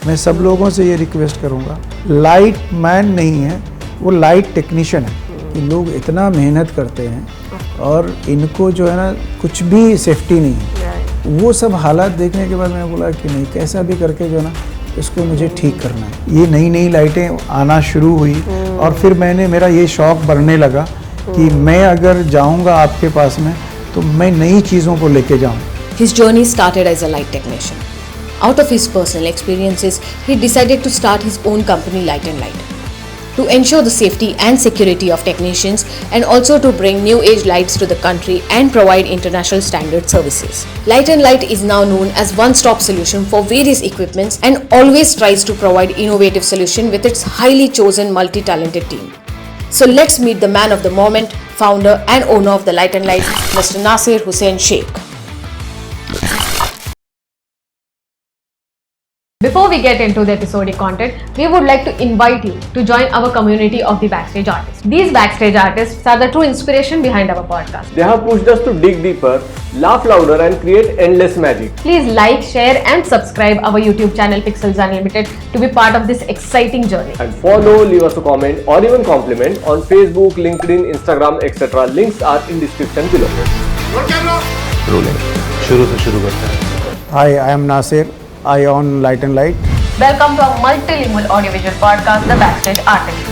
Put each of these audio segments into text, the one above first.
मैं सब लोगों से ये रिक्वेस्ट करूँगा, लाइट मैन नहीं है, वो लाइट टेक्नीशियन है। कि लोग इतना मेहनत करते हैं और इनको जो है ना कुछ भी सेफ्टी नहीं है। वो सब हालात देखने के बाद मैंने बोला कि नहीं, कैसा भी करके जो है ना इसको मुझे ठीक करना है। ये नई नई लाइटें आना शुरू हुई और फिर मेरा ये शौक़ बढ़ने लगा कि मैं अगर जाऊंगा आपके पास में तो मैं नई चीज़ों को लेके जाऊं। His journey started as a light technician. Out of his personal experiences, he decided to start his own company, Light and Light, to ensure the safety and security of technicians and also to bring new age lights to the country and provide international standard services. Light and Light is now known as one-stop solution for various equipments and always tries to provide innovative solution with its highly chosen multi-talented team. So let's meet the man of the moment, founder and owner of the Light and Light, Mr. Nasir Hussain Sheikh. Before we get into the episodic content, we would like to invite you to join our community of the backstage artists. These backstage artists are the true inspiration behind our podcast. They have pushed us to dig deeper, laugh louder and create endless magic. Please like, share and subscribe our YouTube channel Pixels Unlimited to be part of this exciting journey. And follow, leave us a comment or even compliment on Facebook, LinkedIn, Instagram, etc. Links are in description below. Rolling. शुरू से शुरू करते हैं. Hi, I am Nasir. I own Light and Light. Welcome to our multilingual audiovisual podcast, The Backstage Artist.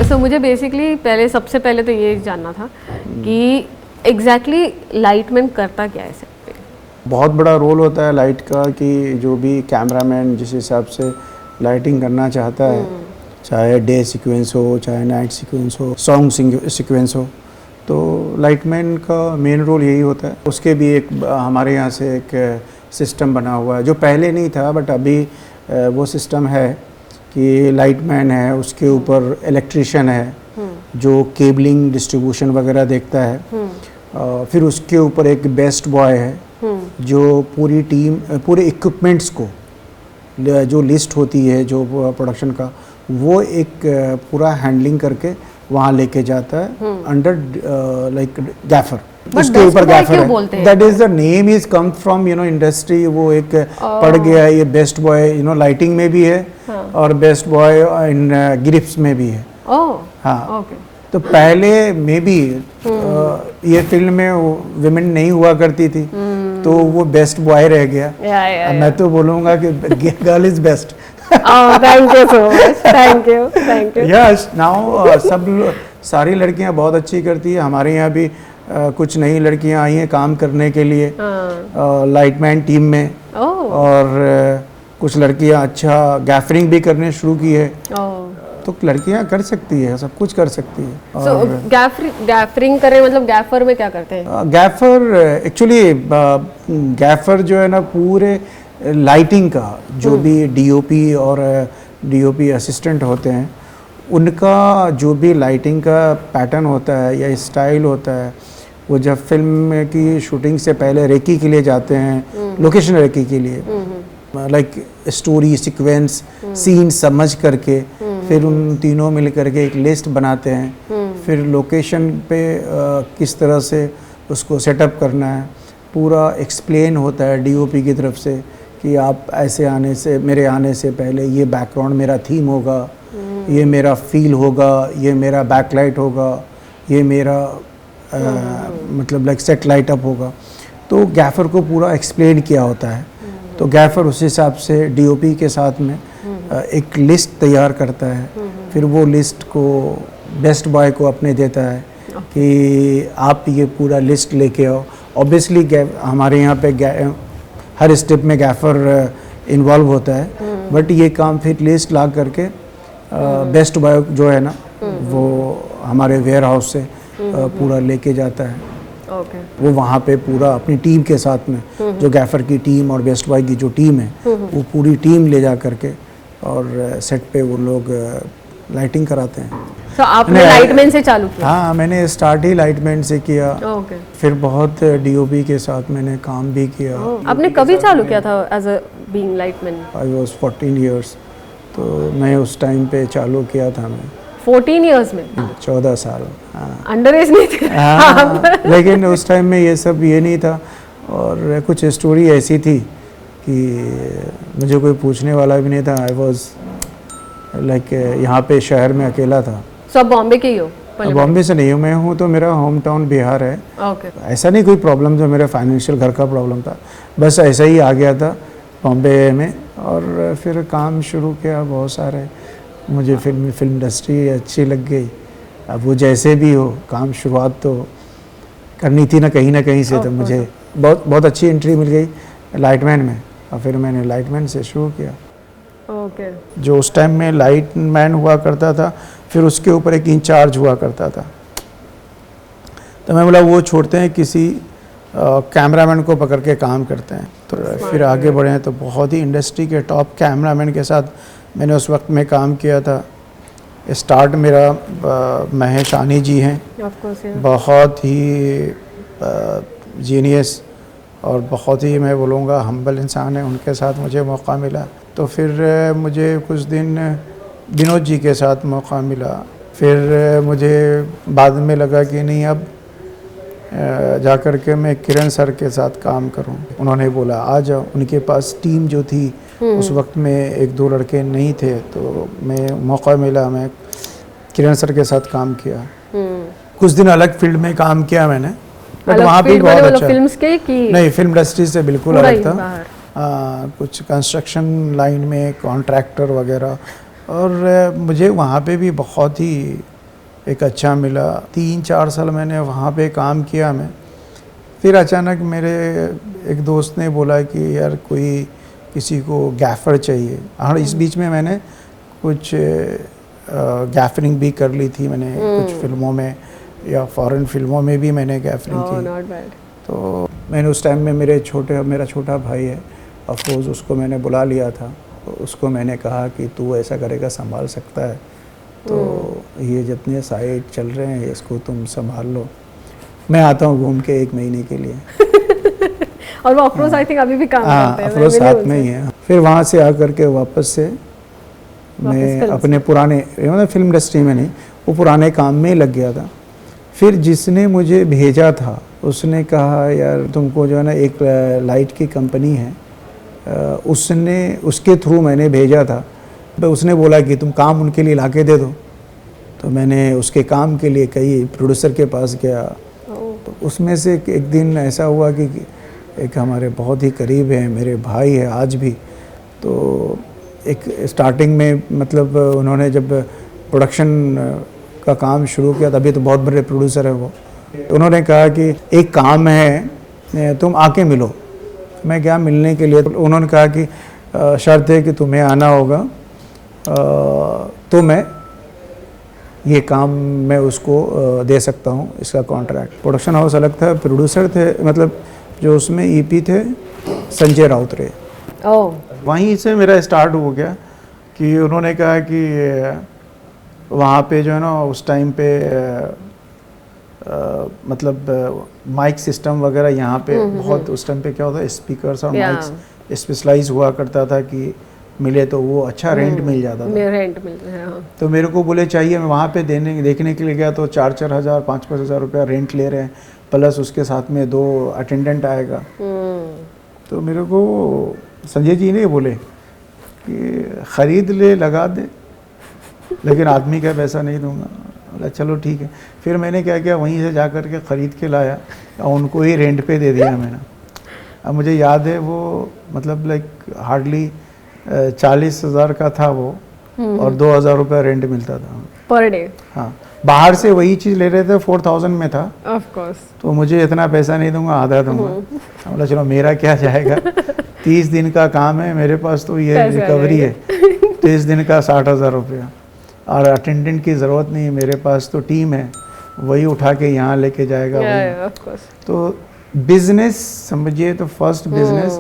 तो मुझे basically सबसे पहले तो ये जानना था कि एग्जैक्टली लाइटमैन करता क्या है इसे? बहुत बड़ा रोल होता है लाइट का कि जो भी कैमरामैन जिस हिसाब से लाइटिंग करना चाहता है, चाहे डे सीक्वेंस हो, चाहे नाइट सीक्वेंस हो, सॉन्ग सीक्वेंस हो, तो लाइटमैन का मेन रोल यही होता है। उसके भी एक हमारे यहाँ से एक सिस्टम बना हुआ है जो पहले नहीं था, बट अभी वो सिस्टम है कि लाइटमैन है, उसके ऊपर इलेक्ट्रिशियन है जो केबलिंग डिस्ट्रीब्यूशन वगैरह देखता है, फिर उसके ऊपर एक बेस्ट बॉय है जो पूरी टीम, पूरे इक्विपमेंट्स को जो लिस्ट होती है जो प्रोडक्शन का, वो एक पूरा हैंडलिंग करके वहाँ लेके जाता है अंडर लाइक गैफर। उसके ऊपर गैफर है, that is the name is come from industry. वो एक पड़ गया है, ये बेस्ट बॉय लाइटिंग में भी है और बेस्ट बॉय इन ग्रिप्स में भी है। हाँ, तो पहले मे बी ये फील्ड में विमेन नहीं हुआ करती थी, तो वो बेस्ट बॉय रह गया। मैं तो बोलूँगा कि girl is best. Thank you so much. Thank you. Yes, now सारी लड़कियां बहुत अच्छी करती है। हमारे यहाँ भी कुछ नई लड़कियां आई हैं काम करने के लिए लाइटमैन टीम में, और कुछ लड़कियां अच्छा गैफरिंग भी करने शुरू की है। तो लड़कियां कर सकती है, सब कुछ कर सकती है। So, गैफरिंग करें मतलब गैफर में क्या करते हैं? गैफर एक्चुअली गैफर जो है ना पूरे लाइटिंग का जो भी डीओपी और डीओपी असिस्टेंट होते हैं, उनका जो भी लाइटिंग का पैटर्न होता है या स्टाइल होता है, वो जब फिल्म की शूटिंग से पहले रेकी के लिए जाते हैं, लोकेशन रेकी के लिए, लाइक स्टोरी सीक्वेंस सीन समझ करके फिर उन तीनों मिल करके एक लिस्ट बनाते हैं। फिर लोकेशन पे किस तरह से उसको सेटअप करना है पूरा एक्सप्लेन होता है डीओपी की तरफ से कि आप ऐसे आने से, मेरे आने से पहले ये बैकग्राउंड मेरा थीम होगा, ये मेरा फील होगा, ये मेरा बैकलाइट होगा, ये मेरा मतलब लाइक सेट लाइट अप होगा। तो गैफर को पूरा एक्सप्लेन किया होता है। तो गैफर उस हिसाब से डीओपी के साथ में एक लिस्ट तैयार करता है, फिर वो लिस्ट को बेस्ट बॉय को अपने देता है कि आप ये पूरा लिस्ट लेके आओ। ऑब्वियसली हमारे यहाँ पे हर स्टेप में गैफर इन्वॉल्व होता है, बट ये काम फिर लिस्ट ला करके बेस्ट बॉय जो है ना वो हमारे वेयर हाउस से पूरा लेके जाता है। वो वहाँ पे पूरा अपनी टीम के साथ में जो गैफर की टीम और बेस्ट बॉय की जो टीम है वो पूरी टीम ले जा करके और सेट पे वो लोग लाइटिंग कराते हैं। तो आपने लाइटमैन से चालू किया? हाँ, मैंने स्टार्ट ही लाइटमैन से किया। फिर बहुत डीओपी के साथ मैंने काम भी किया। आपने कभी चालू किया था as a being lightman? I was 14 years, तो मैं उस टाइम पे चालू किया था। मैं 14 इयर्स में? 14 साल। अंडर एज नहीं थे? हाँ, लेकिन उस टाइम में ये सब ये नहीं था। और कुछ स्टोरी ऐसी थी कि मुझे कोई पूछने वाला भी नहीं था। आई वॉज लाइक यहाँ पे शहर में अकेला था। सब बॉम्बे के ही हो? बॉम्बे से नहीं हूँ, मैं हूँ तो मेरा होम टाउन बिहार है। ओके। ऐसा नहीं कोई प्रॉब्लम था, मेरा फाइनेंशियल घर का प्रॉब्लम था, बस ऐसा ही आ गया था बॉम्बे में। और फिर काम शुरू किया बहुत सारे, मुझे फिल्म इंडस्ट्री अच्छी लग गई। अब वो जैसे भी हो, काम शुरुआत तो करनी थी ना कहीं से, तो मुझे बहुत अच्छी एंट्री मिल गई लाइटमैन में, और फिर मैंने लाइटमैन से शुरू किया। ओके। जो उस टाइम में लाइटमैन हुआ करता था, फिर उसके ऊपर एक इंचार्ज हुआ करता था। तो मैं बोला वो छोड़ते हैं, किसी कैमरामैन को पकड़ के काम करते हैं। तो फिर आगे बढ़े हैं, तो बहुत ही इंडस्ट्री के टॉप कैमरामैन के साथ मैंने उस वक्त में काम किया था। स्टार्ट मेरा महेश आनी जी हैं, बहुत ही जीनियस और बहुत ही मैं बोलूँगा हम्बल इंसान है, उनके साथ मुझे मौका मिला। तो फिर मुझे कुछ दिन विनोद जी के साथ मौका मिला। फिर मुझे बाद में लगा कि नहीं, अब जा कर के मैं किरण सर के साथ काम करूं। उन्होंने बोला आ जाओ। उनके पास टीम जो थी उस वक्त में 1-2 लड़के नहीं थे, तो मैं मौका मिला, मैं किरण सर के साथ काम किया। कुछ दिन अलग फील्ड में काम किया मैंने, बट वहाँ भी बहुत अच्छा। फिल्म्स के कि नहीं, फिल्म इंडस्ट्री से बिल्कुल अलग था। कुछ कंस्ट्रक्शन लाइन में कॉन्ट्रैक्टर वगैरह, और मुझे वहाँ पे भी बहुत ही एक अच्छा मिला। 3-4 साल मैंने वहाँ पे काम किया मैं। फिर अचानक मेरे एक दोस्त ने बोला कि यार कोई किसी को गैफर चाहिए। और इस बीच में मैंने कुछ गैफरिंग भी कर ली थी मैंने, कुछ फिल्मों में या फॉरेन फिल्मों में भी मैंने गैफरिंग की। तो मैंने उस टाइम में मेरा छोटा भाई है, अफरोज़, उसको मैंने बुला लिया था। तो उसको मैंने कहा कि तू ऐसा करेगा, संभाल सकता है, तो ये जितने साइट चल रहे हैं इसको तुम संभाल लो, मैं आता हूँ घूम के 1 महीने के लिए। और वो अफरोज़ आई थिंक अभी भी काम करते हैं। अफरोज़ साथ में ही है। फिर वहाँ से आकर के वापस से मैं अपने पुराने, मतलब फिल्म इंडस्ट्री में नहीं, वो पुराने काम में लग गया था। फिर जिसने मुझे भेजा था उसने कहा यार तुमको जो है ना एक लाइट की कंपनी है, उसके थ्रू मैंने भेजा था। तो उसने बोला कि तुम काम उनके लिए लाके दे दो। तो मैंने उसके काम के लिए कई प्रोड्यूसर के पास गया। तो उसमें से एक दिन ऐसा हुआ कि एक हमारे बहुत ही करीब है, मेरे भाई है आज भी। तो एक स्टार्टिंग में मतलब उन्होंने जब प्रोडक्शन का काम शुरू किया, तभी तो बहुत बड़े प्रोड्यूसर है वो, तो उन्होंने कहा कि एक काम है तुम आके मिलो। मैं गया मिलने के लिए। तो उन्होंने कहा कि शर्त है कि तुम्हें आना होगा, तो मैं ये काम मैं उसको दे सकता हूँ, इसका कॉन्ट्रैक्ट। प्रोडक्शन हाउस अलग था, प्रोड्यूसर थे, मतलब जो उसमें ईपी थे संजय राउतरे। वहीं से मेरा स्टार्ट हो गया कि उन्होंने कहा कि वहाँ पे जो है ना उस टाइम पे मतलब माइक सिस्टम वगैरह यहाँ पे बहुत, उस टाइम पे क्या होता है स्पीकर्स और माइक्स स्पेशलाइज हुआ करता था कि मिले तो वो अच्छा रेंट मिल जाता था। रेंट मिल रहा है। तो मेरे को बोले चाहिए, मैं वहाँ पे देखने के लिए गया तो 4-4 हज़ार 5-5 हज़ार रुपया रेंट ले रहे हैं, प्लस उसके साथ में 2 अटेंडेंट आएगा। तो मेरे को संजय जी ने बोले कि ख़रीद ले, लगा दे, लेकिन आदमी का पैसा नहीं दूंगा। बोला चलो ठीक है। फिर मैंने क्या किया, वहीं से जा कर के ख़रीद के लाया और उनको ही रेंट पे दे दिया मैंने। अब मुझे याद है वो मतलब लाइक हार्डली 40,000 का था वो, और 2,000 रुपया रेंट मिलता था पर डे। हाँ, बाहर से वही चीज़ ले रहे थे, 4,000 में था। Of course. तो मुझे इतना पैसा नहीं दूंगा, आधा दूंगा। बोला चलो मेरा क्या जाएगा, 30 दिन का काम है मेरे पास, तो ये रिकवरी है। 30 दिन का 60,000 रुपया, और अटेंडेंट की ज़रूरत नहीं है मेरे पास, तो टीम है, वही उठा के यहाँ लेके जाएगा। तो बिजनेस समझिए, तो first business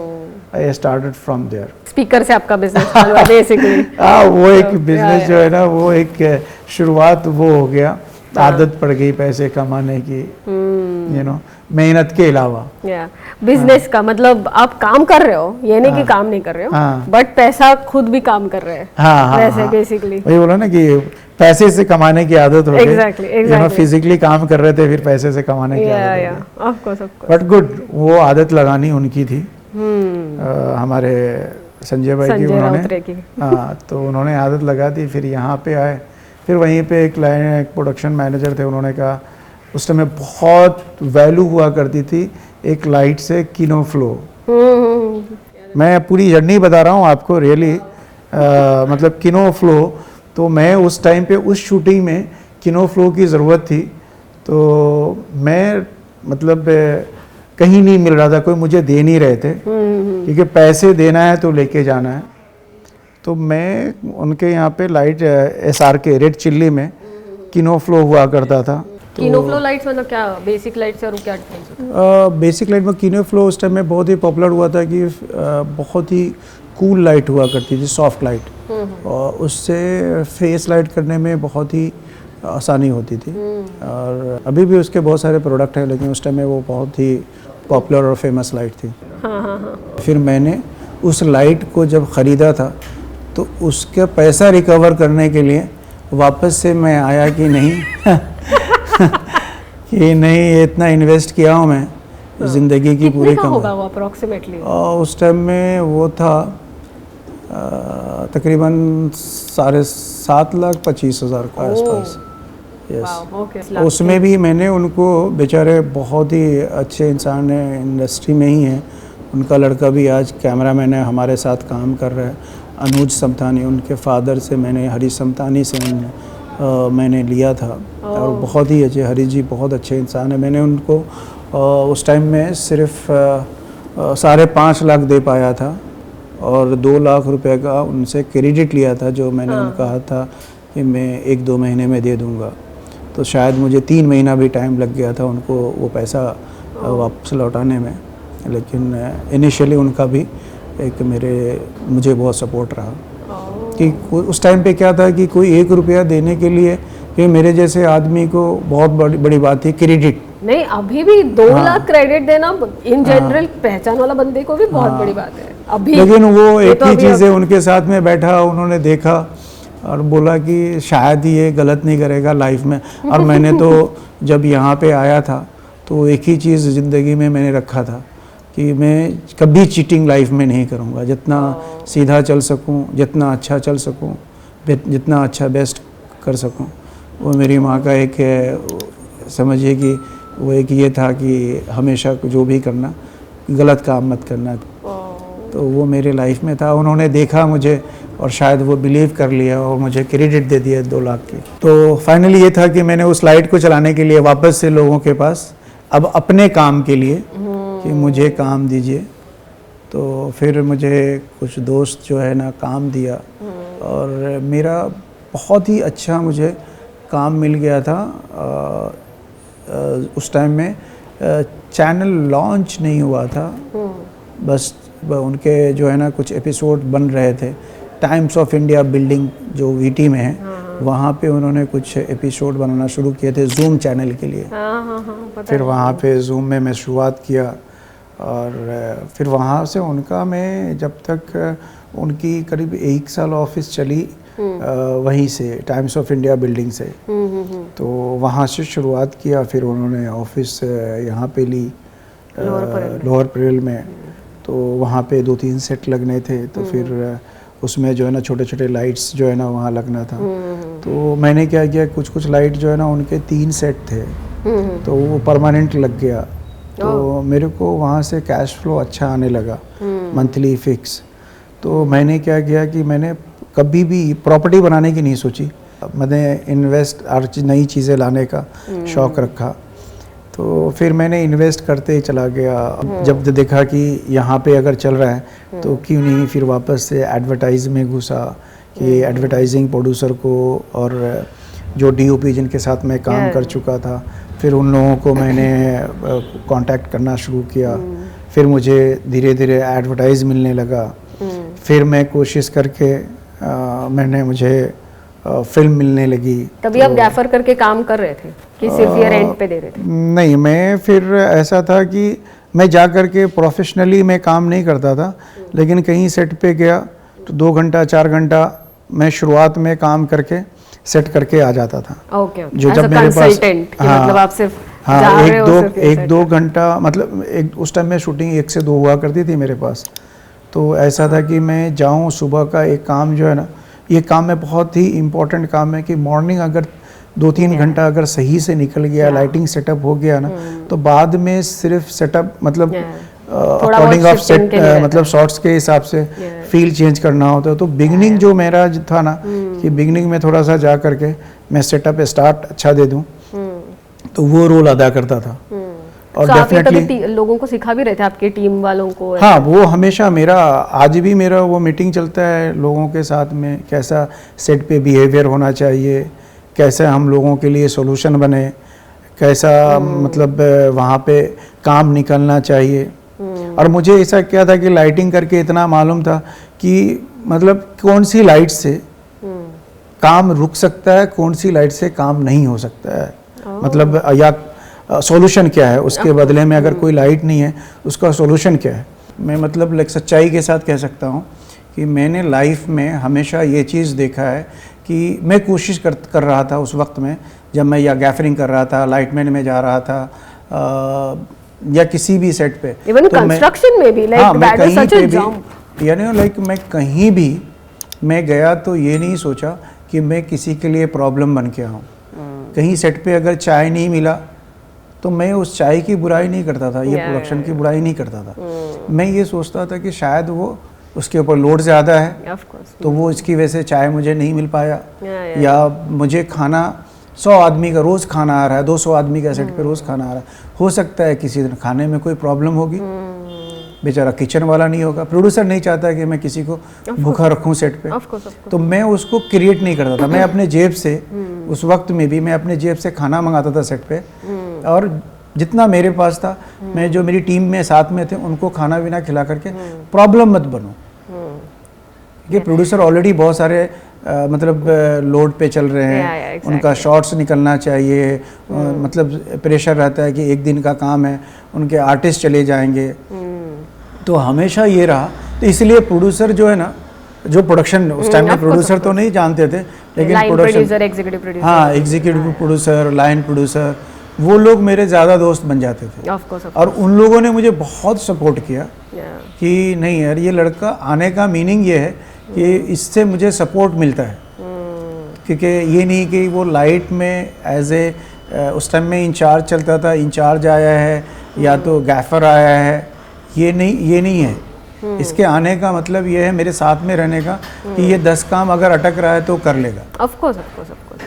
I started from there. Speaker से आपका बिजनेस चालू है बेसिकली। वो एक बिजनेस जो है ना, वो एक शुरुआत वो हो गया, आदत पड़ गई पैसे कमाने की, यू नो, मेहनत के अलावा। बिजनेस का मतलब आप काम कर रहे हो, ये नहीं कि काम नहीं कर रहे हो, बट पैसा खुद भी काम कर रहे हैं। वैसे बेसिकली वही बोला ना कि पैसे से कमाने की आदत हो गई। Exactly. फिजिकली काम कर रहे थे, फिर पैसे से कमाने की आदत हो Of course. गई। बट गुड, वो आदत लगानी उनकी थी। हमारे संजय भाई की, संजय उन्होंने राउतरे की। हाँ, तो उन्होंने आदत लगा दी। फिर यहाँ पे आए, फिर वहीं पे एक प्रोडक्शन मैनेजर थे, उन्होंने कहा उस समय बहुत वैल्यू हुआ करती थी एक लाइट से, किनोफ्लो। मैं पूरी जर्नी बता रहा हूँ आपको, रियली मतलब किनोफ्लो। तो मैं उस टाइम पे उस शूटिंग में किनोफ्लो की ज़रूरत थी, तो मैं मतलब कहीं नहीं मिल रहा था, कोई मुझे दे नहीं रहे थे, क्योंकि पैसे देना है तो लेके जाना है। तो मैं उनके यहाँ पे लाइट SRK रेड चिल्ली में किनोफ्लो हुआ करता था। किनोफ्लो लाइट्स मतलब क्या, बेसिक लाइट्स और क्या डिफरेंस? बेसिक लाइट में किनोफ्लो उस टाइम में बहुत ही पॉपुलर हुआ था कि बहुत ही कूल लाइट हुआ करती थी, सॉफ्ट लाइट, और उससे फेस लाइट करने में बहुत ही आसानी होती थी। और अभी भी उसके बहुत सारे प्रोडक्ट हैं, लेकिन उस टाइम में वो बहुत ही पॉपुलर और फेमस लाइट थी। फिर मैंने उस लाइट को जब ख़रीदा था, तो उसका पैसा रिकवर करने के लिए वापस से मैं आया कि नहीं कि नहीं, इतना इन्वेस्ट किया हूँ मैं ज़िंदगी की पूरी कमाई होगा वो अप्रोक्सीमेटली? उस टाइम में वो था तकरीबन 7,25,000 का आसपास। यस, उसमें भी मैंने उनको, बेचारे बहुत ही अच्छे इंसान हैं, इंडस्ट्री में ही हैं। उनका लड़का भी आज कैमरामैन है, हमारे साथ काम कर रहा है, अनुज समतानी। उनके फादर से मैंने, हरी समतानी से मैंने लिया था, और बहुत ही अच्छे, हरी जी बहुत अच्छे इंसान है। मैंने उनको उस टाइम में सिर्फ 5.5 लाख दे पाया था, और 2 लाख रुपए का उनसे क्रेडिट लिया था, जो मैंने उनको कहा था कि मैं 1-2 महीने में दे दूंगा। तो शायद मुझे 3 महीना भी टाइम लग गया था उनको वो पैसा वापस लौटाने में, लेकिन इनिशियली उनका भी मुझे बहुत सपोर्ट रहा। कि उस टाइम पे क्या था कि कोई 1 रुपया देने के लिए, कि मेरे जैसे आदमी को बहुत बड़ी बात थी क्रेडिट। नहीं, अभी भी 2 लाख क्रेडिट देना इन जनरल पहचान वाला बंदे को भी बहुत बड़ी बात है अभी। लेकिन वो एक ही चीज़ है, उनके साथ में बैठा, उन्होंने देखा और बोला कि शायद ये गलत नहीं करेगा लाइफ में। और मैंने तो जब यहाँ पे आया था, तो एक ही चीज़ ज़िंदगी में मैंने रखा था कि मैं कभी चीटिंग लाइफ में नहीं करूँगा। जितना सीधा चल सकूँ, जितना अच्छा चल सकूँ, जितना अच्छा बेस्ट कर सकूँ, वो मेरी माँ का एक समझिए कि वो एक ये था कि हमेशा जो भी करना, गलत काम मत करना। तो वो मेरे लाइफ में था। उन्होंने देखा मुझे, और शायद वो बिलीव कर लिया और मुझे क्रेडिट दे दिया 2 लाख की। तो फाइनली ये था कि मैंने उस लाइट को चलाने के लिए वापस से लोगों के पास, अब अपने काम के लिए, कि मुझे काम दीजिए। तो फिर मुझे कुछ दोस्त जो है ना काम दिया, और मेरा बहुत ही अच्छा मुझे काम मिल गया था। उस टाइम में चैनल लॉन्च नहीं हुआ था, बस उनके जो है ना कुछ एपिसोड बन रहे थे। टाइम्स ऑफ इंडिया बिल्डिंग जो VT में है, वहाँ पे उन्होंने कुछ एपिसोड बनाना शुरू किए थे जूम चैनल के लिए। फिर वहाँ पे जूम में मैं शुरुआत किया, और फिर वहाँ से उनका, मैं जब तक उनकी करीब 1 साल ऑफिस चली, वहीं से टाइम्स ऑफ इंडिया बिल्डिंग से, तो वहाँ से शुरुआत किया। फिर उन्होंने ऑफिस यहाँ पे ली लोअर परेल में, तो वहाँ पे 2-3 सेट लगने थे। तो फिर उसमें जो है ना छोटे छोटे लाइट्स जो है ना वहाँ लगना था। तो मैंने क्या किया, कुछ लाइट जो है ना उनके 3 सेट थे, तो वो परमानेंट लग गया। तो मेरे को वहाँ से कैश फ्लो अच्छा आने लगा, मंथली फिक्स। तो मैंने क्या किया कि मैंने कभी भी प्रॉपर्टी बनाने की नहीं सोची, मैंने इन्वेस्ट और नई चीज़ें लाने का शौक़ रखा। तो फिर मैंने इन्वेस्ट करते ही चला गया। जब देखा कि यहाँ पे अगर चल रहा है तो क्यों नहीं फिर वापस से एडवर्टाइज में घुसा, कि एडवर्टाइजिंग प्रोड्यूसर को और जो DOP जिनके साथ मैं काम कर चुका था, फिर उन लोगों को मैंने कांटेक्ट करना शुरू किया। फिर मुझे धीरे धीरे एडवर्टाइज मिलने लगा। फिर मैं कोशिश करके मुझे फिल्म मिलने लगी। तभी आप गैफर करके काम कर रहे थे कि सिर्फ ये रेंट पे दे रहे थे? नहीं, मैं फिर ऐसा था कि मैं जा कर के प्रोफेशनली मैं काम नहीं करता था, लेकिन कहीं सेट पे गया तो 2 घंटा 4 घंटा मैं शुरुआत में काम करके सेट करके आ जाता था। ओके जो जब मेरे पास कंसल्टेंट कि मतलब आप सिर्फ जा हाँ रहे हो, सिर्फ एक दो घंटा, मतलब एक उस टाइम में शूटिंग 1 से 2 हुआ करती थी मेरे पास। तो ऐसा था कि मैं जाऊँ, सुबह का एक काम जो है ना, ये काम में बहुत ही इम्पोर्टेंट काम है कि मॉर्निंग अगर 2-3 घंटा अगर सही से निकल गया, लाइटिंग सेटअप हो गया ना, तो बाद में सिर्फ सेटअप मतलब अकॉर्डिंग ऑफ सेट मतलब शॉट्स के हिसाब से फील चेंज करना होता है। तो बिगनिंग जो मेरा था ना कि बिगनिंग में थोड़ा सा जा करके मैं सेटअप स्टार्ट अच्छा दे दूं, तो वो रोल अदा करता था। और डेफिनेटली लोगों को सिखा भी रहे थे, आपके टीम वालों को? हाँ, वो हमेशा मेरा, आज भी मेरा वो मीटिंग चलता है लोगों के साथ में, कैसा सेट पे बिहेवियर होना चाहिए, कैसे हम लोगों के लिए सॉल्यूशन बने, कैसा मतलब वहाँ पे काम निकलना चाहिए। और मुझे ऐसा क्या था कि लाइटिंग करके इतना मालूम था कि मतलब कौन सी लाइट से काम रुक सकता है, कौन सी लाइट से काम नहीं हो सकता है, मतलब या सॉल्यूशन क्या है उसके बदले में, अगर कोई लाइट नहीं है उसका सॉल्यूशन क्या है। मैं मतलब लाइक सच्चाई के साथ कह सकता हूँ कि मैंने लाइफ में हमेशा ये चीज़ देखा है कि मैं कोशिश कर रहा था उस वक्त में, जब मैं या गैफरिंग कर रहा था, लाइटमैन में जा रहा था, या किसी भी सेट पे, इवन कंस्ट्रक्शन में भी, like that is such a jump, यानी लाइक मैं कहीं भी मैं गया तो ये नहीं सोचा कि मैं किसी के लिए प्रॉब्लम बन के आऊँ। कहीं सेट पे अगर चाय नहीं मिला तो मैं उस चाय की बुराई नहीं करता था, ये प्रोडक्शन की बुराई नहीं करता था। मैं ये सोचता था कि शायद वो उसके ऊपर लोड ज़्यादा है, तो वो इसकी वजह से चाय मुझे नहीं मिल पाया, या मुझे खाना 100 आदमी का रोज़ खाना आ रहा है, 200 आदमी का सेट पे रोज़ खाना आ रहा है, हो सकता है किसी दिन खाने में कोई प्रॉब्लम होगी, बेचारा किचन वाला नहीं होगा, प्रोड्यूसर नहीं चाहता कि मैं किसी को भूखा रखूं सेट पे, तो मैं उसको क्रिएट नहीं करता था। मैं अपने जेब से उस वक्त में भी मैं अपने जेब से खाना मंगाता था सेट पे, और जितना मेरे पास था, मैं जो मेरी टीम में साथ में थे उनको खाना पीना खिला करके प्रॉब्लम मत बनो। ये प्रोड्यूसर ऑलरेडी बहुत सारे मतलब लोड पे चल रहे हैं, उनका शॉट्स निकलना चाहिए, मतलब प्रेशर रहता है कि एक दिन का काम है, उनके आर्टिस्ट चले जाएंगे, तो हमेशा ये रहा। तो इसलिए प्रोड्यूसर जो है ना, जो प्रोडक्शन उस टाइम में प्रोड्यूसर तो नहीं जानते थे, लेकिन प्रोडक्शन, हाँ, एग्जीक्यूटिव प्रोड्यूसर, लाइन प्रोड्यूसर, वो लोग मेरे ज़्यादा दोस्त बन जाते थे। और उन लोगों ने मुझे बहुत सपोर्ट किया कि नहीं यार, ये लड़का आने का मीनिंग ये है कि इससे मुझे सपोर्ट मिलता है, क्योंकि ये नहीं कि वो लाइट में एज ए उस टाइम में इंचार्ज चलता था, इंचार्ज आया है या तो गैफर आया है, ये नहीं है। इसके आने का मतलब ये है मेरे साथ में रहने का कि ये 10 काम अगर अटक रहा है तो कर लेगा। ऑफ कोर्स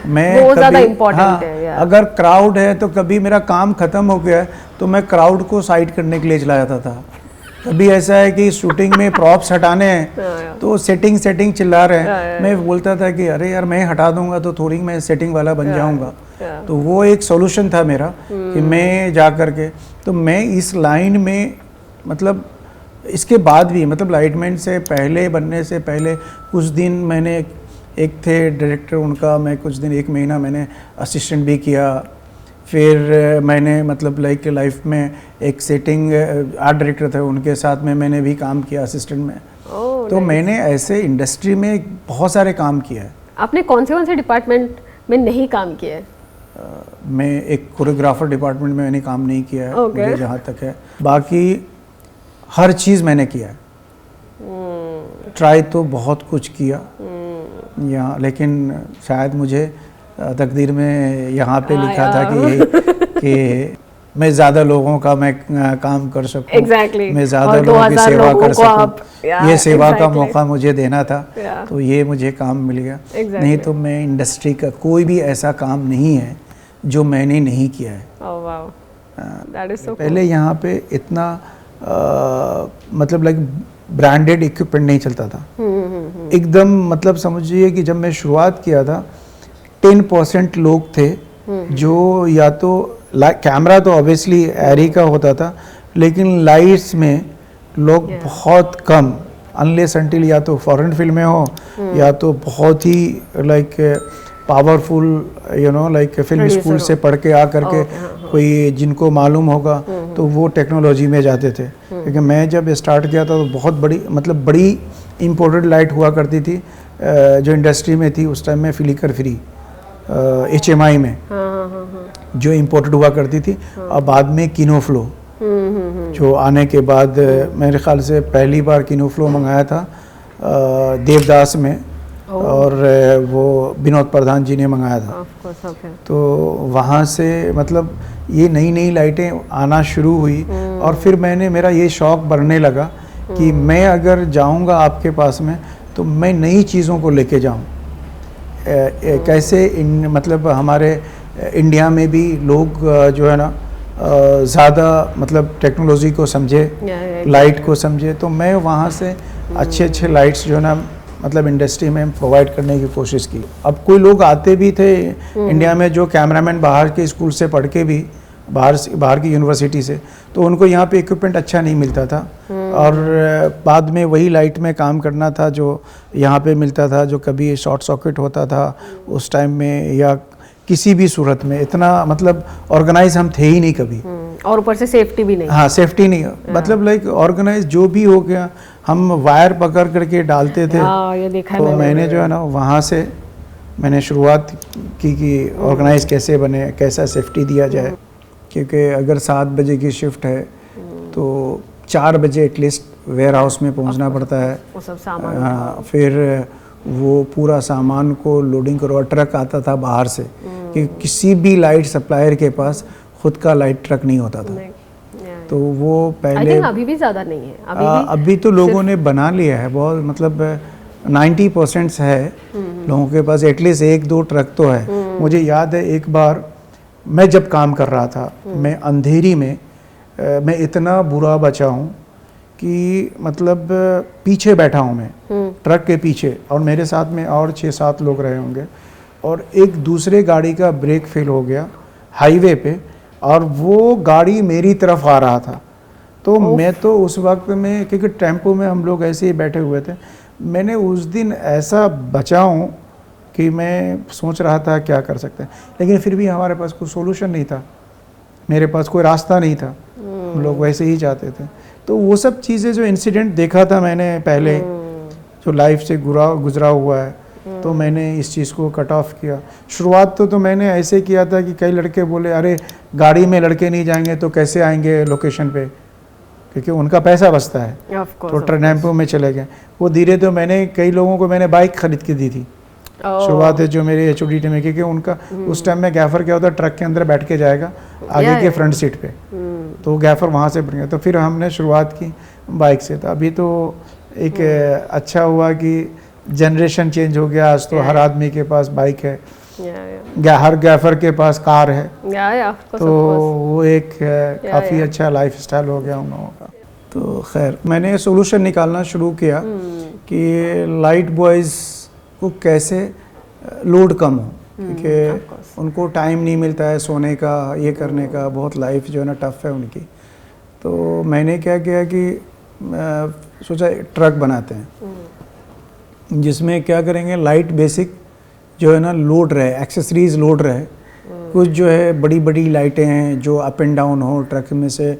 मैं बहुत ज़्यादा कभी, इम्पोर्टेंट है। अगर क्राउड है तो कभी मेरा काम खत्म हो गया है तो मैं क्राउड को साइड करने के लिए चला जाता था। कभी ऐसा है कि शूटिंग में प्रॉप्स हटाने हैं तो सेटिंग चिल्ला रहे हैं, मैं बोलता था कि अरे यार मैं हटा दूंगा तो थोड़ी मैं सेटिंग वाला बन जाऊंगा। तो वो एक सॉल्यूशन था मेरा कि मैं जा करके, तो मैं इस लाइन में मतलब इसके बाद भी मतलब लाइटमैन से पहले बनने से पहले कुछ दिन मैंने, एक थे डायरेक्टर उनका, मैं कुछ दिन 1 महीना मैंने असिस्टेंट भी किया। फिर मैंने मतलब लाइक लाइफ में एक सेटिंग आर्ट डायरेक्टर थे, उनके साथ में मैंने भी काम किया असिस्टेंट में। तो मैंने ऐसे इंडस्ट्री में बहुत सारे काम किया है। आपने कौन से डिपार्टमेंट में नहीं काम किया है? मैं एक कोरियोग्राफर डिपार्टमेंट में मैंने काम नहीं किया है, मुझे जहाँ तक है। बाकी हर चीज़ मैंने किया है, ट्राई तो बहुत कुछ किया यहाँ, लेकिन शायद मुझे तकदीर में यहाँ पे लिखा था कि मैं ज़्यादा लोगों का मैं काम कर सकूँ, मैं ज़्यादा लोगों की सेवा कर सकूँ, ये सेवा का मौका मुझे देना था, तो ये मुझे काम मिल गया। नहीं तो मैं इंडस्ट्री का कोई भी ऐसा काम नहीं है जो मैंने नहीं किया है। पहले यहाँ पे इतना मतलब लाइक ब्रांडेड इक्विपमेंट नहीं चलता था एकदम। मतलब समझिए कि जब मैं शुरुआत किया था 10% लोग थे जो या तो कैमरा तो ऑब्वियसली एरी का होता था, लेकिन लाइट्स में लोग बहुत कम, अनलेस अनटिल या तो फॉरेन फिल्में हो या तो बहुत ही like powerful like film school से पढ़ के आ करके कोई जिनको मालूम होगा तो वो टेक्नोलॉजी में जाते थे। क्योंकि मैं जब स्टार्ट किया था तो बहुत बड़ी इम्पोर्टेड लाइट हुआ करती थी जो इंडस्ट्री में थी उस टाइम में, फ्लिकर फ्री HMI में जो इम्पोर्टेड हुआ करती थी, और बाद में किनोफ्लो जो आने के बाद मेरे ख्याल से पहली बार किनोफ्लो मंगाया था देवदास में, और वो विनोद प्रधान जी ने मंगाया था। तो वहाँ से मतलब ये नई नई लाइटें आना शुरू हुई, और फिर मेरा ये शौक़ बढ़ने लगा कि मैं अगर जाऊँगा आपके पास में तो मैं नई चीज़ों को लेके जाऊँ। कैसे मतलब हमारे इंडिया में भी लोग जो है ना ज़्यादा मतलब टेक्नोलॉजी को समझे, लाइट को समझे, तो मैं वहाँ से अच्छे अच्छे लाइट्स जो है ना मतलब इंडस्ट्री में प्रोवाइड करने की कोशिश की। अब कोई लोग आते भी थे इंडिया में जो कैमरामैन बाहर के स्कूल से पढ़ के भी बाहर की यूनिवर्सिटी से, तो उनको यहाँ पे इक्विपमेंट अच्छा नहीं मिलता था, और बाद में वही लाइट में काम करना था जो यहाँ पे मिलता था, जो कभी शॉर्ट सॉकेट होता था उस टाइम में, या किसी भी सूरत में इतना मतलब ऑर्गेनाइज हम थे ही नहीं कभी, और ऊपर से सेफ्टी भी नहीं। हाँ, सेफ्टी नहीं, मतलब लाइक ऑर्गेनाइज जो भी हो गया हम वायर पकड़ करके डालते थे। ये देखा तो मैंने जो है ना वहाँ से मैंने शुरुआत की कि ऑर्गेनाइज कैसे बने, कैसा सेफ्टी दिया जाए, क्योंकि अगर 7 बजे की शिफ्ट है तो 4 बजे एटलीस्ट वेयर हाउस में पहुंचना पड़ता है। वो सब सामान, हाँ, फिर वो पूरा सामान को लोडिंग करो, ट्रक आता था बाहर से, कि किसी भी लाइट सप्लायर के पास खुद का लाइट ट्रक नहीं होता था। तो वो पहले अभी भी ज़्यादा नहीं है, अभी तो लोगों ने बना लिया है बहुत, मतलब 90% है लोगों के पास, एटलीस्ट 1-2 ट्रक तो है। मुझे याद है एक बार मैं जब काम कर रहा था, मैं अंधेरी में मैं इतना बुरा बचा हूँ कि मतलब पीछे बैठा हूँ मैं ट्रक के पीछे, और मेरे साथ में और 6-7 लोग रहे होंगे, और एक दूसरे गाड़ी का ब्रेक फेल हो गया हाईवे पे, और वो गाड़ी मेरी तरफ आ रहा था। तो मैं तो उस वक्त में, क्योंकि टेम्पो में हम लोग ऐसे ही बैठे हुए थे, मैंने उस दिन ऐसा बचा हूँ कि मैं सोच रहा था क्या कर सकते हैं, लेकिन फिर भी हमारे पास कोई सोल्यूशन नहीं था, मेरे पास कोई रास्ता नहीं था, हम लोग वैसे ही जाते थे। तो वो सब चीज़ें जो इंसिडेंट देखा था मैंने पहले, जो लाइफ से गुजरा हुआ है, तो मैंने इस चीज़ को कट ऑफ किया। शुरुआत तो मैंने ऐसे किया था कि कई लड़के बोले अरे गाड़ी में लड़के नहीं जाएंगे तो कैसे आएंगे लोकेशन पे, क्योंकि उनका पैसा बचता है, तो टेम्पो में चले गए। वो धीरे तो मैंने कई लोगों को मैंने बाइक खरीद के दी थी शुरुआत है, जो मेरे HOD में, क्योंकि उनका उस टाइम में गैफर क्या होता है, ट्रक के अंदर बैठ के जाएगा आगे के फ्रंट सीट पे, तो गैफर वहाँ से बन गया। तो फिर हमने शुरुआत की बाइक से। तो अभी तो एक अच्छा हुआ कि जनरेशन चेंज हो गया, आज तो हर आदमी के पास बाइक है, हर गैफर के पास कार है, तो वो एक काफ़ी अच्छा लाइफ स्टाइल हो गया उन लोगों का। तो खैर मैंने सोल्यूशन निकालना शुरू किया कि लाइट बॉयज़ को कैसे लोड कम हो, क्योंकि उनको टाइम नहीं मिलता है सोने का, ये करने का, बहुत लाइफ जो है ना टफ है उनकी। तो मैंने क्या किया कि सोचा ट्रक बनाते हैं जिसमें क्या करेंगे, लाइट बेसिक जो है ना लोड रहे, एक्सेसरीज लोड रहे। कुछ जो है बड़ी बड़ी लाइटें हैं जो अप एंड डाउन हो, ट्रक में से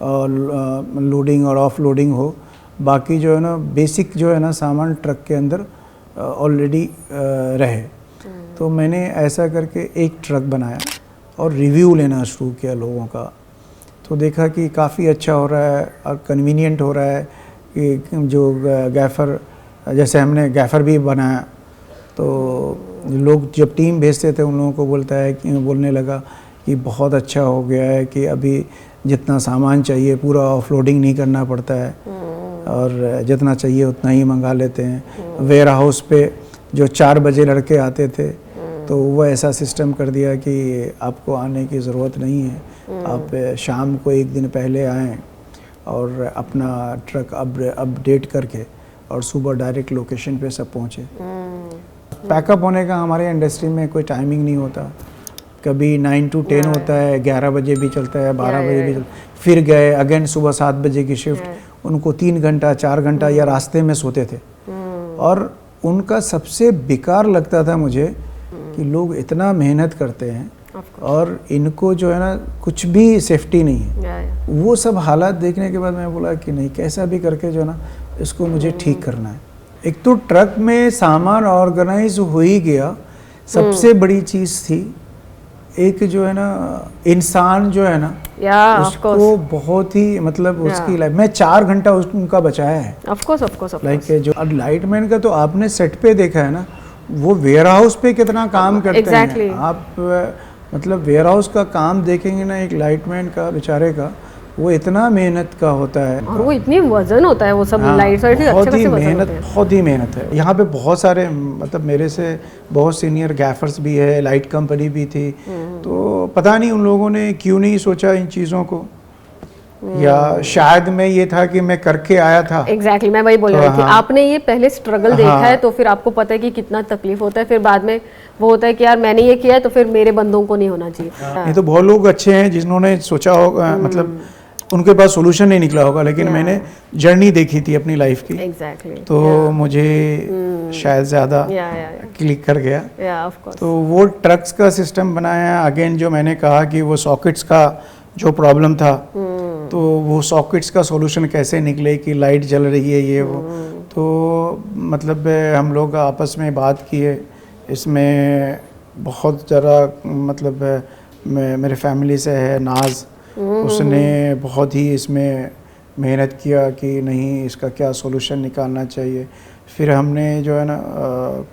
लोडिंग और ऑफ लोडिंग हो। बाकी जो है ना बेसिक जो है ना सामान ट्रक के अंदर ऑलरेडी रहे। तो मैंने ऐसा करके एक ट्रक बनाया और रिव्यू लेना शुरू किया लोगों का। तो देखा कि काफ़ी अच्छा हो रहा है और कन्वीनियंट हो रहा है कि जो गैफर, जैसे हमने गैफर भी बनाया, तो लोग जब टीम भेजते थे उन लोगों को बोलने लगा कि बहुत अच्छा हो गया है कि अभी जितना सामान चाहिए पूरा ऑफलोडिंग नहीं करना पड़ता है, और जितना चाहिए उतना ही मंगा लेते हैं। वेयर हाउस पे जो 4 बजे लड़के आते थे, तो वो ऐसा सिस्टम कर दिया कि आपको आने की ज़रूरत नहीं है, आप शाम को एक दिन पहले आएँ और अपना ट्रक अपडेट करके और सुबह डायरेक्ट लोकेशन पे सब पहुँचे। पैकअप होने का हमारे इंडस्ट्री में कोई टाइमिंग नहीं होता, कभी 9 to 10 होता है, 11 बजे भी चलता है, 12 बजे भी चलता है, फिर गए अगेन सुबह 7 बजे की शिफ्ट, उनको 3 घंटा 4 घंटा या रास्ते में सोते थे। और उनका सबसे बेकार लगता था मुझे कि लोग इतना मेहनत करते हैं और इनको जो है ना कुछ भी सेफ्टी नहीं है। वो सब हालात देखने के बाद मैं बोला कि नहीं, कैसा भी करके जो है ना इसको मुझे ठीक करना है। एक तो ट्रक में सामान ऑर्गेनाइज हो ही गया, सबसे बड़ी चीज़ थी एक जो है ना इंसान जो है ना Yeah, of उसको course. बहुत ही मतलब Yeah. उसकी लाइफ में 4 घंटा उनका बचाया है। Of course, of course, of like course. जो लाइटमैन का तो आपने सेट पे देखा है ना, वो वेयर हाउस पे कितना काम करते Exactly. हैं आप मतलब वेयर हाउस का काम देखेंगे ना एक लाइटमैन का बेचारे का, वो इतना मेहनत का होता है। और वो इतनी वजन होता है वो सब हाँ, लाइट्स अच्छे बहुत ही खासे वजन मेहनत, होते हैं। बहुत ही मेहनत है। यहाँ पे बहुत सारे मतलब मेरे से बहुत सीनियर गैफर्स भी है, लाइट कंपनी भी थी, तो पता नहीं उन लोगों ने क्यों नहीं सोचा इन चीज़ों को, या शायद मैं ये था कि मैं करके आया था। एग्जैक्टली मैं वही बोल तो रही थी, हाँ। आपने ये पहले स्ट्रगल देखा हाँ। है तो फिर आपको पता है कि कितना तकलीफ होता है, फिर बाद में वो होता है कि यार मैंने ये किया है तो फिर मेरे बंदों को नहीं होना चाहिए। ये तो बहुत लोग अच्छे हैं जिन्होंने सोचा होगा, मतलब उनके पास सोल्यूशन नहीं निकला होगा, लेकिन मैंने जर्नी देखी थी अपनी लाइफ की, एग्जैक्टली तो मुझे शायद ज़्यादा या क्लिक कर गया। या ऑफ कोर्स तो वो ट्रक्स का सिस्टम बनाया। अगेन जो मैंने कहा कि वो सॉकेट्स का जो प्रॉब्लम था, तो वो सॉकेट्स का सॉल्यूशन कैसे निकले कि लाइट जल रही है ये वो, तो मतलब हम लोग आपस में बात किए, इसमें बहुत ज़रा मतलब मेरे फैमिली से है नाज, उसने बहुत ही इसमें मेहनत किया कि नहीं इसका क्या सॉल्यूशन निकालना चाहिए। फिर हमने जो है ना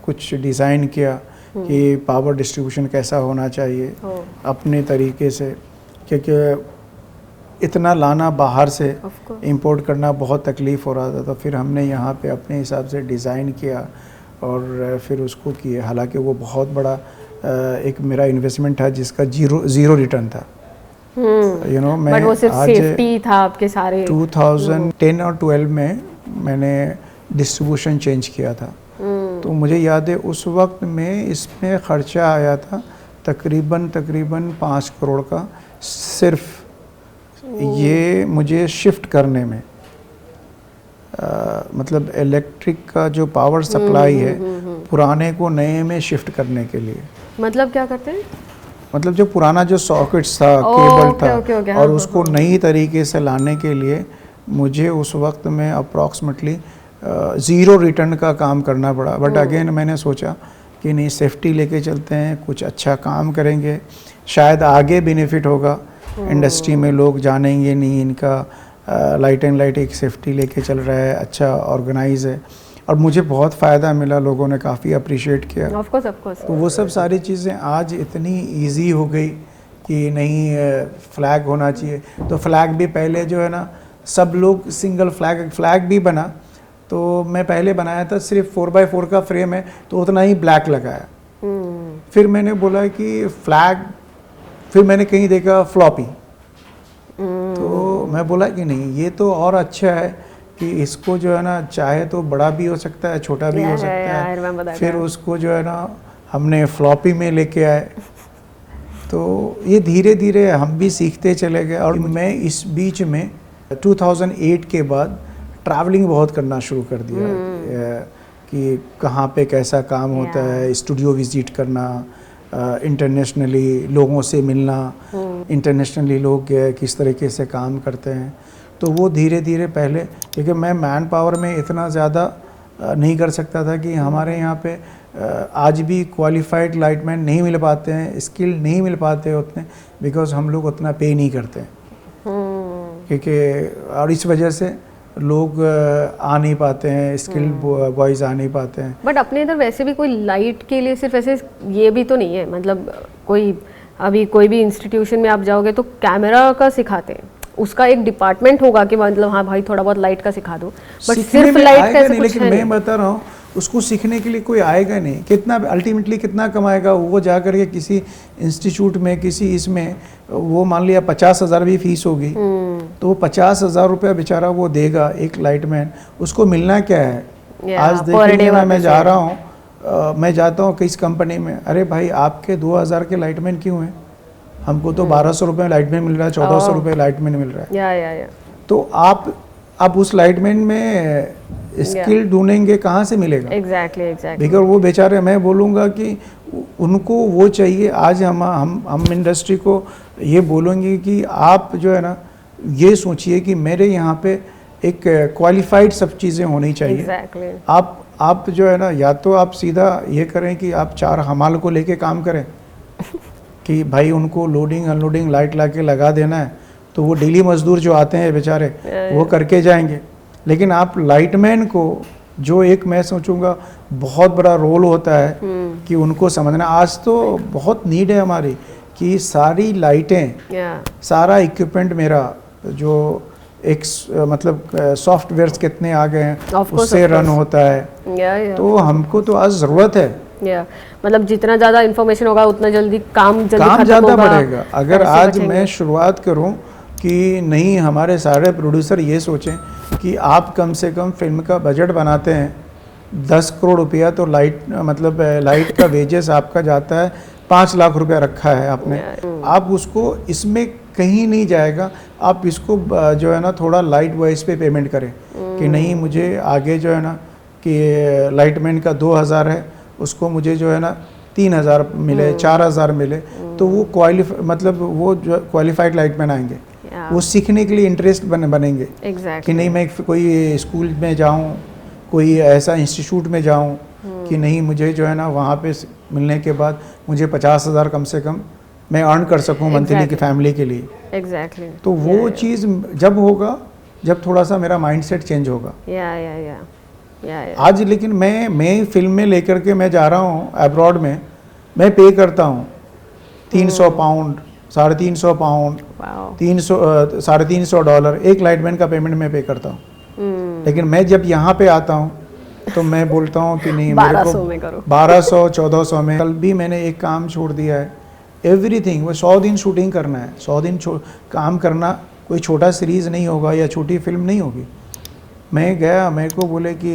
कुछ डिज़ाइन किया कि पावर डिस्ट्रीब्यूशन कैसा होना चाहिए अपने तरीके से, क्योंकि इतना लाना बाहर से इंपोर्ट करना बहुत तकलीफ़ हो रहा था। तो फिर हमने यहाँ पे अपने हिसाब से डिज़ाइन किया और फिर उसको किए। हालांकि वो बहुत बड़ा एक मेरा इन्वेस्टमेंट था जिसका ज़ीरो रिटर्न था। यू नो मैं बट वो सिर्फ आज सेफ्टी था आपके सारे। 2010 और 12 में मैंने डिस्ट्रीब्यूशन चेंज किया था, तो मुझे याद है उस वक्त में इसमें ख़र्चा आया था तकरीबन 5 करोड़ का, सिर्फ ये मुझे शिफ्ट करने में, मतलब इलेक्ट्रिक का जो पावर सप्लाई है पुराने को नए में शिफ्ट करने के लिए। मतलब क्या करते हैं? मतलब जो पुराना जो सॉकेट्स था, केबल था, और उसको नई तरीके से लाने के लिए मुझे उस वक्त में अप्रॉक्सीमेटली ज़ीरो रिटर्न का काम करना पड़ा। बट अगेन मैंने सोचा कि नहीं, सेफ्टी लेके चलते हैं, कुछ अच्छा काम करेंगे, शायद आगे बेनिफिट होगा, इंडस्ट्री में लोग जानेंगे नहीं इनका लाइट एंड लाइट एक सेफ्टी लेके चल रहा है, अच्छा ऑर्गेनाइज है, और मुझे बहुत फ़ायदा मिला, लोगों ने काफ़ी अप्रिशिएट किया। ऑफ कोर्स तो वो सब सारी चीज़ें आज इतनी इजी हो गई कि नहीं फ्लैग होना चाहिए। तो फ्लैग भी पहले जो है ना सब लोग सिंगल फ्लैग भी बना, तो मैं पहले बनाया था सिर्फ 4x4 का फ्रेम है तो उतना ही ब्लैक लगाया। फिर मैंने बोला कि फ्लैग, फिर मैंने कहीं देखा फ्लॉपी, तो मैं बोला कि नहीं ये तो और अच्छा है कि इसको जो है ना चाहे तो बड़ा भी हो सकता है, छोटा भी हो सकता है। फिर उसको जो है ना हमने फ्लॉपी में लेके आए, तो ये धीरे धीरे हम भी सीखते चले गए। और मैं इस बीच में 2008 के बाद ट्रैवलिंग बहुत करना शुरू कर दिया कि कहाँ पे कैसा काम होता है, स्टूडियो विजिट करना, इंटरनेशनली लोगों से मिलना, इंटरनेशनली लोग किस तरीके से काम करते हैं। तो वो धीरे धीरे पहले, क्योंकि मैं मैन पावर में इतना ज़्यादा नहीं कर सकता था कि हमारे यहाँ पे आज भी क्वालिफाइड लाइटमैन नहीं मिल पाते हैं, स्किल नहीं मिल पाते उतने, बिकॉज हम लोग उतना पे नहीं करते हैं, क्योंकि और इस वजह से लोग आ नहीं पाते हैं, स्किल्ड बॉयज़ आ नहीं पाते हैं। बट अपने इधर वैसे भी कोई लाइट के लिए सिर्फ ऐसे ये भी तो नहीं है, मतलब कोई अभी कोई भी इंस्टीट्यूशन में आप जाओगे तो कैमरा का सिखाते हैं, उसका एक डिपार्टमेंट होगा कि मतलब हाँ भाई थोड़ा बहुत लाइट का सिखा दो, बट सिर्फ लाइट का ऐसे कुछ लेकिन है मैं बता रहा हूँ उसको सीखने के लिए कोई आएगा नहीं। कितना अल्टीमेटली कितना कमाएगा वो, जा करके किसी इंस्टीट्यूट में किसी इसमें, वो मान लिया 50,000 भी फीस होगी, तो वो 50,000 रुपया बेचारा वो देगा एक लाइटमैन, उसको मिलना क्या है। आज देखिए मैं जा रहा हूँ, मैं जाता हूँ किस कंपनी में, अरे भाई आपके 2,000 के लाइटमैन क्यों हैं, हमको तो 1,200 रुपये लाइटमैन मिल रहा है, 1,400 रुपये लाइटमैन मिल रहा है। या तो आप उस लाइटमैन में स्किल ढूंढेंगे कहाँ से मिलेगा। एग्जैक्टली बिकॉज वो बेचारे, मैं बोलूँगा कि उनको वो चाहिए। आज हम इंडस्ट्री को ये बोलेंगे कि आप जो है ना ये सोचिए कि मेरे यहाँ पे एक क्वालिफाइड सब चीज़ें होनी चाहिए। Exactly. आप जो है ना, या तो आप सीधा ये करें कि आप 4 हमाल को लेके काम करें कि भाई उनको लोडिंग अनलोडिंग लाइट ला के लगा देना है, तो वो डेली मजदूर जो आते हैं बेचारे वो करके जाएंगे। लेकिन आप लाइटमैन को, जो एक मैं सोचूंगा बहुत बड़ा रोल होता है कि उनको समझना, आज तो बहुत नीड है हमारी कि सारी लाइटें, सारा इक्विपमेंट मेरा जो एक मतलब सॉफ्टवेयर्स कितने आ गए हैं उससे रन होता है, तो हमको तो आज ज़रूरत है। मतलब जितना ज़्यादा इन्फॉर्मेशन होगा उतना जल्दी काम ज़्यादा बढ़ेगा। अगर आज मैं शुरुआत करूं कि नहीं, हमारे सारे प्रोड्यूसर ये सोचें कि आप कम से कम फिल्म का बजट बनाते हैं 10 करोड़ रुपया, तो लाइट का वेजेस आपका जाता है 5 लाख रुपया रखा है आपने, आप उसको इसमें कहीं नहीं जाएगा। आप इसको जो है ना थोड़ा लाइट वाइज पे पेमेंट करें कि नहीं, मुझे आगे जो है ना कि लाइटमैन का 2000 है, उसको मुझे जो है ना 3000 मिले, 4000 मिले, तो वो वो जो क्वालिफाइड लाइटमैन आएंगे, वो सीखने के लिए इंटरेस्ट बनेंगे कि नहीं, मैं कोई स्कूल में जाऊं, कोई ऐसा इंस्टीट्यूट में जाऊं कि नहीं, मुझे जो है ना वहाँ पे मिलने के बाद मुझे 50,000 कम से कम मैं अर्न कर सकूं मंथली की फैमिली के लिए। तो वो चीज़ जब होगा, जब थोड़ा सा मेरा माइंडसेट चेंज होगा। आज लेकिन मैं फिल्म में लेकर के मैं जा रहा हूँ अब्रॉड में, मैं पे करता हूँ 300 पाउंड, 350 पाउंड, 300 $350 एक लाइटमैन का पेमेंट मैं पे करता हूँ। लेकिन मैं जब यहाँ पे आता हूँ तो मैं बोलता हूँ कि नहीं, मेरे को 1200 1400 में। कल भी मैंने एक काम छोड़ दिया है, एवरीथिंग, वो 100 दिन शूटिंग करना है, 100 दिन काम करना, कोई छोटा सीरीज़ नहीं होगा या छोटी फिल्म नहीं होगी। मैं गया, मेरे को बोले कि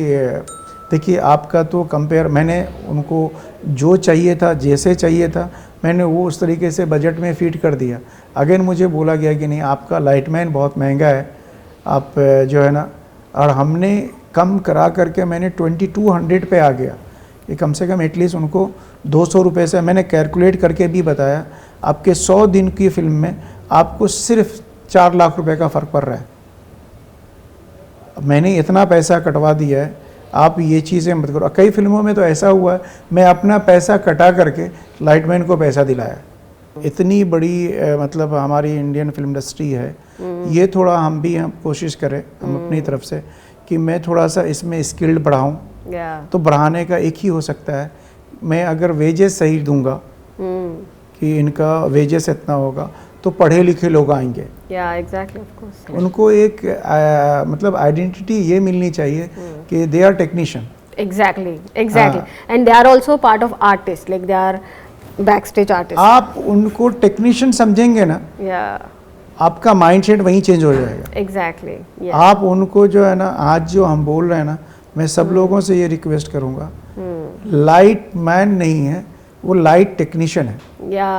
देखिए आपका तो कंपेयर, मैंने उनको जो चाहिए था, जैसे चाहिए था, मैंने वो उस तरीके से बजट में फिट कर दिया। अगेन मुझे बोला गया कि नहीं, आपका लाइटमैन बहुत महंगा है, आप जो है ना, और हमने कम करा करके मैंने 2200 पे आ गया। ये कम से कम एटलीस्ट उनको 200 रुपये से मैंने कैलकुलेट करके भी बताया, आपके 100 दिन की फिल्म में आपको सिर्फ 4 लाख रुपए का फ़र्क पड़ रहा है। मैंने इतना पैसा कटवा दिया है, आप ये चीज़ें मत करो। कई फिल्मों में तो ऐसा हुआ है, मैं अपना पैसा कटा करके लाइटमैन को पैसा दिलाया। इतनी बड़ी मतलब हमारी इंडियन फिल्म इंडस्ट्री है, ये थोड़ा हम कोशिश करें हम अपनी तरफ से कि मैं थोड़ा सा इसमें स्किल्ड बढ़ाऊँ। तो बढ़ाने का एक ही हो सकता है, मैं अगर वेजेस सही दूंगा कि इनका वेजेस इतना होगा, तो पढ़े लिखे लोग आएंगे। Exactly, of course. उनको एक मतलब आइडेंटिटी ये मिलनी चाहिए कि they are technician. Exactly and they are also part of artist, like they are backstage artist. आप उनको टेक्नीशियन समझेंगे ना, आपका माइंडसेट वहीं चेंज हो जाएगा। एग्जैक्टली। आप उनको जो है ना, आज जो हम बोल रहे हैं ना, मैं सब लोगों से ये रिक्वेस्ट करूंगा, लाइट मैन नहीं है, वो लाइट टेक्नीशियन है।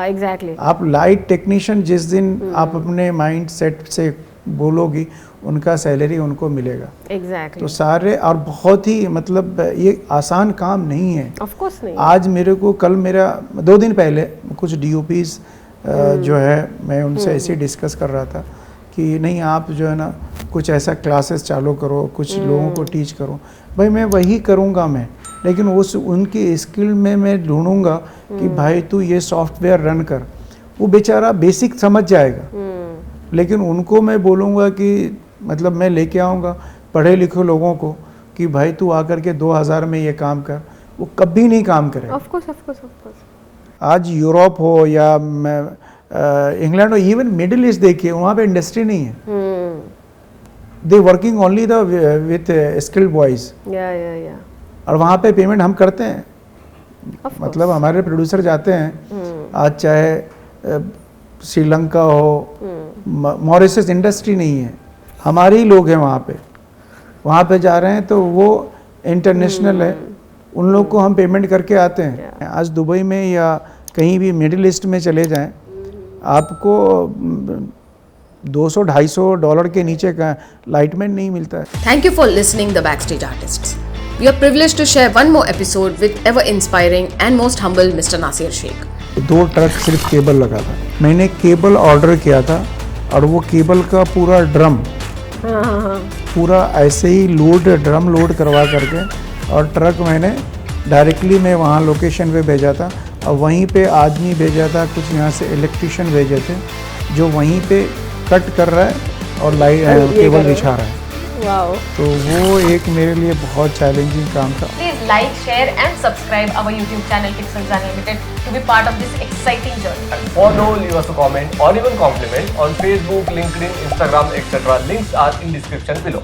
एग्जैक्टली। आप लाइट टेक्नीशियन जिस दिन आप अपने माइंड सेट से बोलोगी, उनका सैलरी उनको मिलेगा। एग्जैक्टली। तो सारे, और बहुत ही मतलब ये आसान काम नहीं है। ऑफ कोर्स नहीं। आज मेरे को, कल मेरा 2 दिन पहले कुछ DOPs जो है, मैं उनसे ऐसे डिस्कस कर रहा था कि नहीं, आप जो है ना कुछ ऐसा क्लासेस चालू करो, कुछ लोगों को टीच करो। भाई मैं वही करूँगा मैं, लेकिन उनकी स्किल में मैं ढूंढूंगा कि भाई तू ये सॉफ्टवेयर रन कर, वो बेचारा बेसिक समझ जाएगा। लेकिन उनको मैं बोलूँगा कि मतलब मैं लेके आऊँगा पढ़े लिखे लोगों को कि भाई तू आकर के 2000 में ये काम कर, वो कभी नहीं काम करेगा। Of course, of course, of course. आज यूरोप हो या इंग्लैंड हो, इवन मिडिल ईस्ट देखिए, वहाँ पे इंडस्ट्री नहीं है। They working only the with skilled boys. और वहाँ पे पेमेंट हम करते हैं, मतलब हमारे प्रोड्यूसर जाते हैं, आज चाहे श्रीलंका हो, मॉरिशस इंडस्ट्री नहीं है, हमारे ही लोग हैं वहाँ पे जा रहे हैं, तो वो इंटरनेशनल है, उन लोग को हम पेमेंट करके आते हैं। आज दुबई में या कहीं भी मिडिल ईस्ट में चले जाएं, आपको $200-250 के नीचे का लाइटमैन नहीं मिलता है। Thank you for listening The Backstage Artists. We are privileged to share one more episode with ever inspiring and most humble Mr. Nasir Sheikh. 2 truck सिर्फ केबल लगा था, मैंने केबल ऑर्डर किया था, और वो केबल का पूरा ड्रम पूरा ऐसे ही ड्रम लोड करवा करके और ट्रक मैंने डायरेक्टली मैं वहाँ लोकेशन पे भेजा था और वहीं पे आदमी भेजा था, कुछ यहाँ से इलेक्ट्रिशियन भेजे थे जो वहीं पे कट कर रहा है और लाइट केबल बिछा रहा है। वाओ। तो वो एक मेरे लिए बहुत चैलेंजिंग काम था। Please like, share and subscribe our YouTube channel Pixels Unlimited to be part of this exciting journey. And for no, leave us a comment or even compliment on Facebook, LinkedIn, Instagram, etc. Links are in description below.